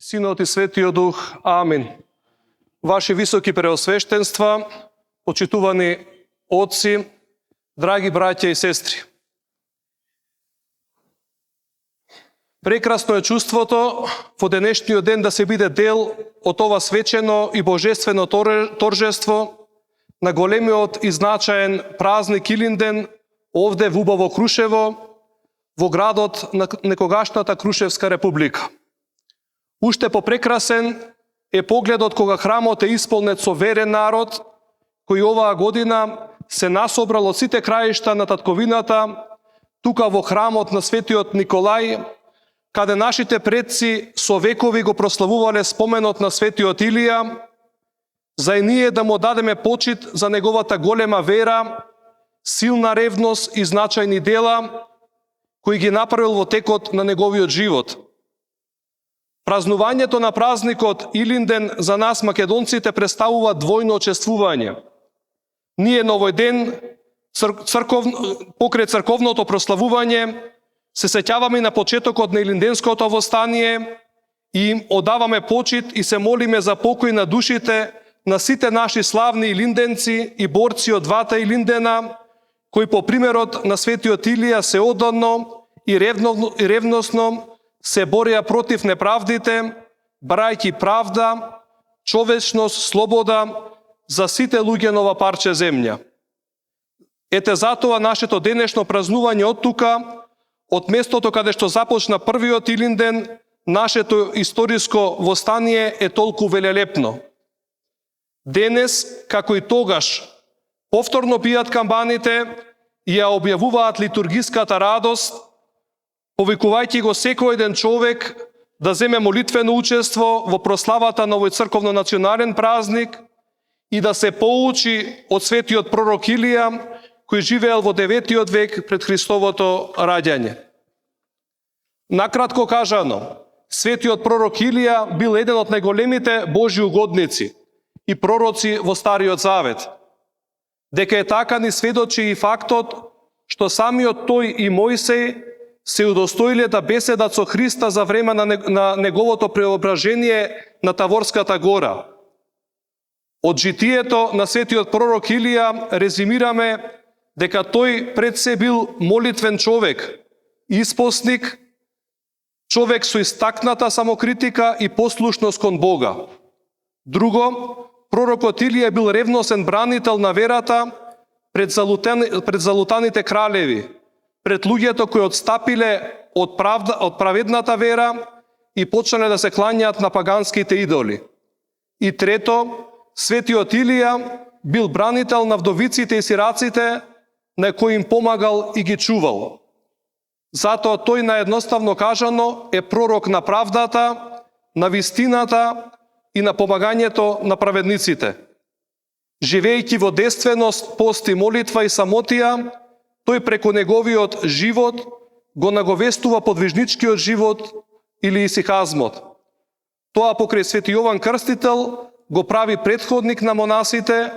Синот и Светиот Дух. Амин. Ваши високи преосвештенства, почитувани отци, драги браќа и сестри. Прекрасно е чувството во денешниот ден да се биде дел од ова свечено и божествено торжество на големиот и значаен празник Илинден овде во убаво Крушево, во градот на некогашната Крушевска република. Уште попрекрасен е погледот кога храмот е исполнет со верен народ, кој оваа година се насобрал од сите краишта на татковината, тука во храмот на Светиот Николај, каде нашите предци со векови го прославувале споменот на Светиот Илија, за и ние да му дадеме почит за неговата голема вера, силна ревност и значајни дела, кои ги направил во текот на неговиот живот. Празнувањето на празникот Илинден за нас македонците представува двојно чествување. Ние на овој ден, покрај црковното прославување, се сеќаваме на почетокот на Илинденското востание и им одаваме почит и се молиме за покој на душите на сите наши славни илинденци и борци од двата Илиндена, кои по примерот на Светиот Илија се оддано и ревносно се борија против неправдите, барајќи правда, човечност, слобода за сите луѓе на ова парче земја. Ете затоа нашето денешно празнување од тука, од местото каде што започна првиот Илинден, нашето историско востание е толку велелепно. Денес, како и тогаш, повторно бијат камбаните и ја објавуваат литургиската радост, повикувајќи го секој еден човек да земе молитвено учество во прославата на овој црковно-национален празник и да се поучи од светиот пророк Илија, кој живеел во 9 век пред Христовото раѓање. Накратко кажано, светиот пророк Илија бил еден од најголемите Божји угодници и пророци во Стариот Завет. Дека е така ни сведочи и фактот што самиот тој и Мојсей се удостоиле да беседат со Христа за време на неговото преображение на Таворската гора. Од житието на светиот пророк Илија резимираме дека тој пред се бил молитвен човек, испосник, човек со истакната самокритика и послушност кон Бога. Друго, пророкот Илија бил ревносен бранител на верата пред залутаните кралеви, пред луѓето кои отстапиле од праведната вера и почнале да се кланјаат на паганските идоли. И трето, светиот Илија бил бранител на вдовиците и сираците, на кои им помагал и ги чувал. Затоа тој наедноставно кажано е пророк на правдата, на вистината и на помагањето на праведниците. Живејќи во действеност, пост и молитва и самотија, тој преку неговиот живот го наговестува подвижничкиот живот или исихазмот. Тоа покрај Свети Јован Крстител го прави претходник на монасите,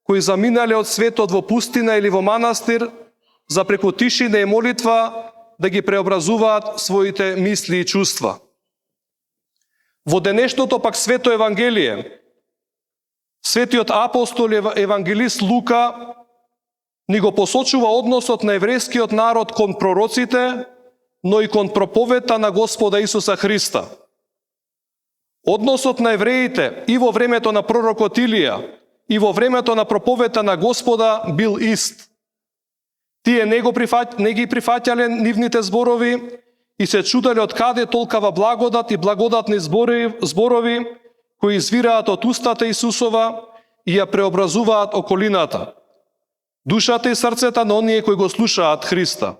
кои заминале од светот во пустина или во манастир, за преку тишина и молитва да ги преобразуваат своите мисли и чувства. Во денешното пак свето Евангелие, светиот апостол евангелист Лука ни го посочува односот на еврејскиот народ кон пророците, но и кон проповедта на Господа Исуса Христа. Односот на евреите и во времето на пророкот Илија, и во времето на проповедта на Господа бил ист. Тие не ги прифаќале нивните зборови и се чуделе од каде толкава благодат и благодатни зборови кои извираат од устата Исусова и ја преобразуваат околината, душата и срцета на оние кои го слушаат Христа.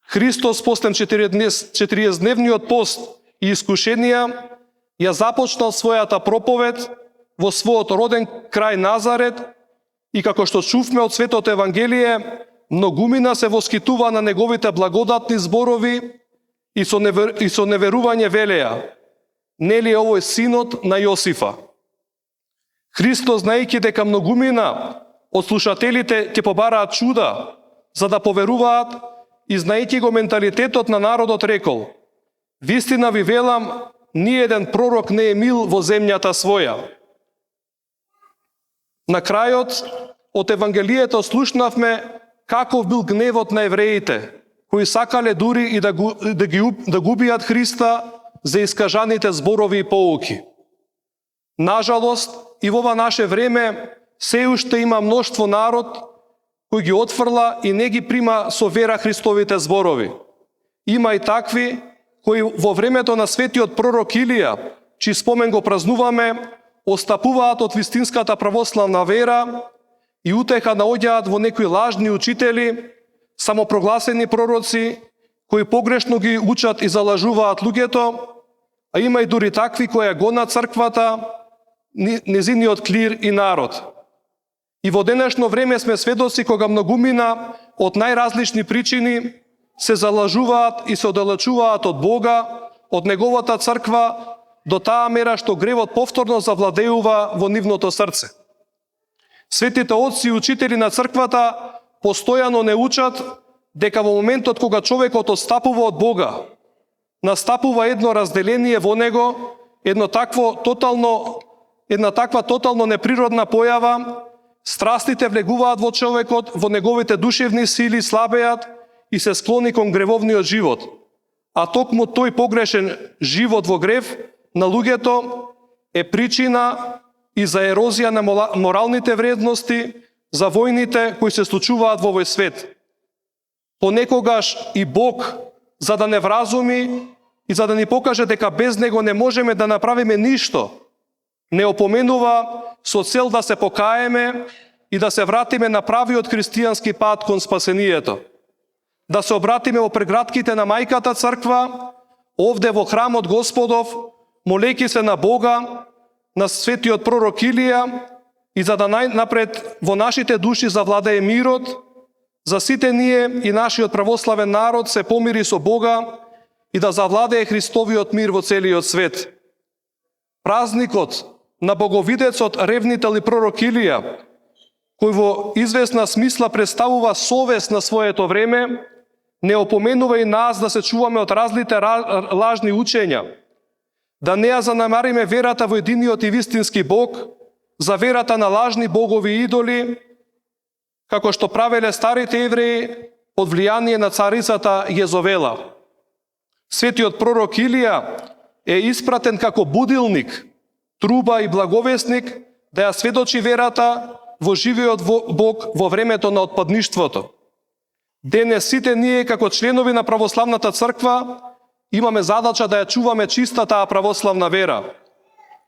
Христос после 40-дневниот пост и искушенија ја започнал својата проповед во својот роден крај Назарет и како што чувме од Светото Евангелие, многумина се воскитува на неговите благодатни зборови и со неверување велеа: нели е овој синот на Јосифа? Христос, знаејќи дека многумина од слушателите ќе побараат чуда, за да поверуваат, и знаејќи го менталитетот на народот, рекол: вистина ви велам, ниеден пророк не е мил во земјата своја. На крајот, од Евангелието слушнавме каков бил гневот на евреите, кои сакале дури и да губиат Христа за искажаните зборови и поуки. Нажалост, и во ова наше време се уште има мноштво народ кој ги отфрла и не ги прима со вера Христовите зборови. Има и такви кои во времето на светиот пророк Илија, чиј спомен го празнуваме, остапуваат од вистинската православна вера и утеха наоѓаат во некои лажни учители, самопрогласени пророци, кои погрешно ги учат и залажуваат луѓето, а има и дури такви кои гонат црквата, незиниот клир и народ. И во денешно време сме сведоци кога многумина од најразлични причини се залажуваат и се оддалечуваат од Бога, од Неговата црква, до таа мера што гревот повторно завладеува во нивното срце. Светите отци и учители на црквата постојано не учат дека во моментот кога човекот отстапува од Бога, настапува едно разделение во него, една таква тотално неприродна појава, страстите влегуваат во човекот, во неговите душевни сили слабеат и се склони кон гревовниот живот. А токму тој погрешен живот во грев на луѓето е причина и за ерозија на моралните вредности, за војните кои се случуваат во овој свет. Понекогаш и Бог, за да не вразуми и за да ни покаже дека без Него не можеме да направиме ништо, не опоменува со цел да се покаеме и да се вратиме на правиот христијански пат кон спасението. Да се обратиме во прегратките на Мајката црква, овде во храмот Господов, молејќи се на Бога, на светиот пророк Илија, и за да најнапред во нашите души завладее мирот, за сите ние и нашиот православен народ се помири со Бога и да завладее Христовиот мир во целиот свет. Празникот на боговидецот ревнител и пророк Илија, кој во известна смисла представува совест на своето време, не опоменува и нас да се чуваме од разлите лажни учења, да не ја занемариме верата во единиот и вистински Бог, за верата на лажни богови и идоли, како што правеле старите евреи под влијание на царицата Језовела. Светиот пророк Илија е испратен како будилник, труба и благовесник да ја сведочи верата во живиот Бог во времето на отпадништвото. Денес сите ние како членови на православната црква имаме задача да ја чуваме чиста таа православна вера.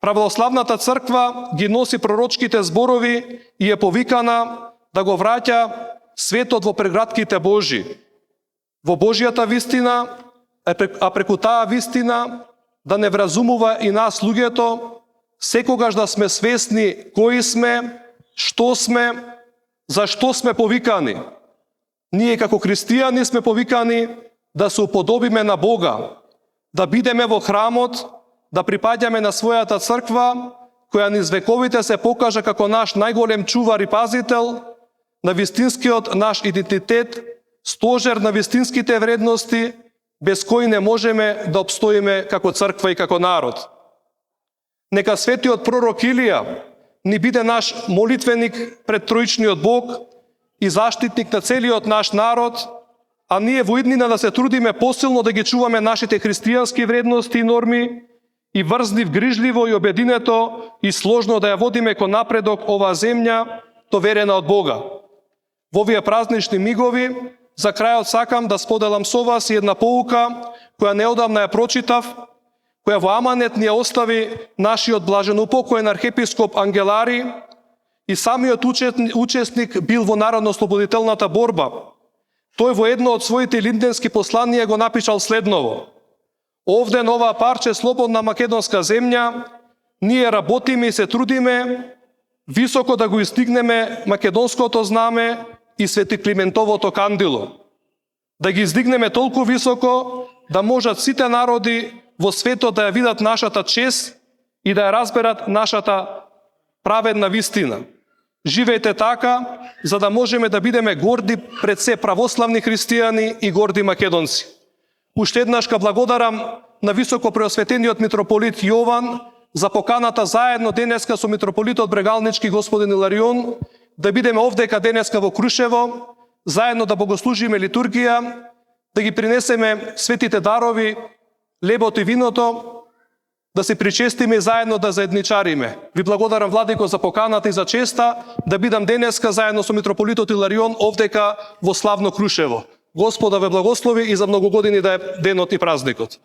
Православната црква ги носи пророчките зборови и е повикана да го враќа светот во прегратките Божи, во Божјата вистина, а преку таа вистина да не вразумува и нас луѓето, секогаш да сме свесни кои сме, што сме, зашто сме повикани. Ние како христијани сме повикани да се уподобиме на Бога, да бидеме во храмот, да припаѓаме на својата црква, која низ вековите се покажа како наш најголем чувар и пазител на вистинскиот наш идентитет, стожер на вистинските вредности, без кои не можеме да обстоиме како црква и како народ. Нека светиот пророк Илија ни биде наш молитвеник пред троичниот Бог и заштитник на целиот наш народ, а ние во иднина да се трудиме посилно да ги чуваме нашите христијански вредности и норми и врзнив, грижливо и обединето и сложно да ја водиме кон напредок оваа земја, доверена од Бога. Во овие празнични мигови, за крајот сакам да споделам со вас една поука која неодамна ја прочитав, која во аманет ни ја остави нашиот блаженоупокоен архиепископ Ангелари и самиот учесник бил во народно-слободителната борба. Тој во едно од своите линденски посланија го напишал следново: овде на оваа парче слободна македонска земја, ние работиме и се трудиме високо да го издигнеме македонското знаме и Свети Климентовото кандило. Да ги издигнеме толку високо да можат сите народи во светот да ја видат нашата чест и да ја разберат нашата праведна вистина. Живеете така, за да можеме да бидеме горди пред се православни христијани и горди македонци. Уште еднаш ка благодарам на високопреосветениот митрополит Јован за поканата заедно денеска со митрополитот Брегалнички господин Иларион да бидеме овдека денеска во Крушево, заедно да богослужиме литургија, да ги принесеме светите дарови, лебото и виното, да се причестиме и заедно да заедничариме. Ви благодарам, Владико, за поканата и за честа да бидам денеска заедно со митрополитот Иларион овдека во славно Крушево. Господа ве благослови и за многу години да е денот и празникот.